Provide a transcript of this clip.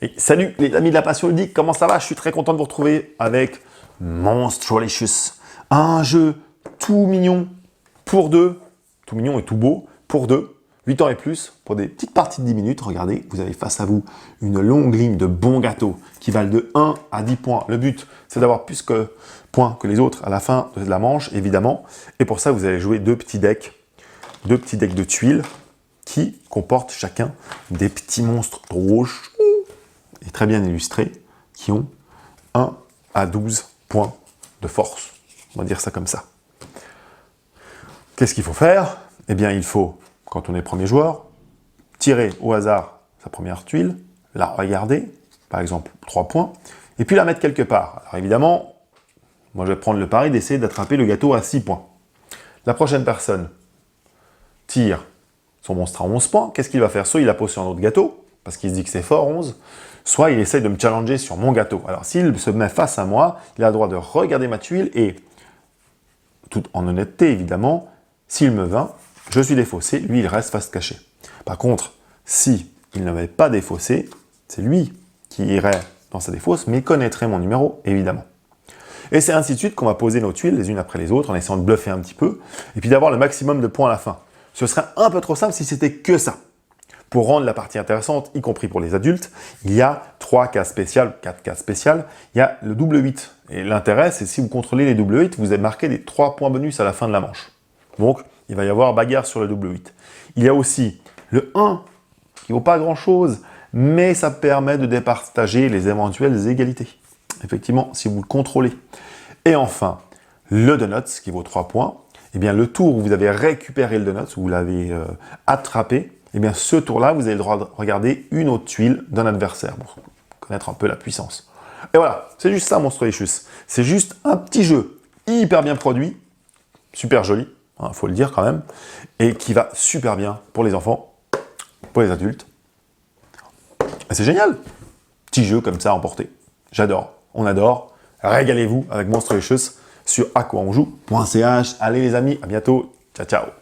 Et salut les amis de la passion ludique, comment ça va? Je suis très content de vous retrouver avec Monstralicious. Un jeu tout mignon pour deux, tout mignon et tout beau pour deux, 8 ans et plus, pour des petites parties de 10 minutes. Regardez, vous avez face à vous une longue ligne de bons gâteaux qui valent de 1 à 10 points. Le but, c'est d'avoir plus de points que les autres à la fin de la manche, évidemment. Et pour ça, vous allez jouer deux petits decks de tuiles qui comportent chacun des petits monstres rouges et très bien illustrés, qui ont 1 à 12 points de force. On va dire ça comme ça. Qu'est-ce qu'il faut faire? Eh bien, il faut, quand on est premier joueur, tirer au hasard sa première tuile, la regarder, par exemple 3 points, et puis la mettre quelque part. Alors évidemment, moi je vais prendre le pari d'essayer d'attraper le gâteau à 6 points. La prochaine personne tire son monstre à 11 points, qu'est-ce qu'il va faire? Soit il la pose sur un autre gâteau, parce qu'il se dit que c'est fort, 11, soit il essaye de me challenger sur mon gâteau. Alors s'il se met face à moi, il a le droit de regarder ma tuile et, tout en honnêteté évidemment, s'il me vainc, je suis défaussé, lui il reste face cachée. Par contre, si il ne m'avait pas défaussé, c'est lui qui irait dans sa défausse, mais connaîtrait mon numéro, évidemment. Et c'est ainsi de suite qu'on va poser nos tuiles les unes après les autres, en essayant de bluffer un petit peu, et puis d'avoir le maximum de points à la fin. Ce serait un peu trop simple si c'était que ça. Pour rendre la partie intéressante, y compris pour les adultes, il y a 3 cases spéciales, 4 cases spéciales. Il y a le double 8. Et l'intérêt, c'est si vous contrôlez les double 8, vous avez marqué des 3 points bonus à la fin de la manche. Donc, il va y avoir bagarre sur le double 8. Il y a aussi le 1, qui ne vaut pas grand-chose, mais ça permet de départager les éventuelles égalités. Effectivement, si vous le contrôlez. Et enfin, le Donuts, qui vaut 3 points. Eh bien, le tour où vous avez récupéré le Donuts, où vous l'avez attrapé, eh bien, ce tour-là, vous avez le droit de regarder une autre tuile d'un adversaire pour connaître un peu la puissance. Et voilà, c'est juste ça, Monstralicious. C'est juste un petit jeu hyper bien produit, super joli, hein, faut le dire quand même, et qui va super bien pour les enfants, pour les adultes. Et c'est génial. Petit jeu comme ça à emporter. J'adore, on adore. Régalez-vous avec Monstralicious sur aquaonjoue.ch. Allez les amis, à bientôt. Ciao, ciao.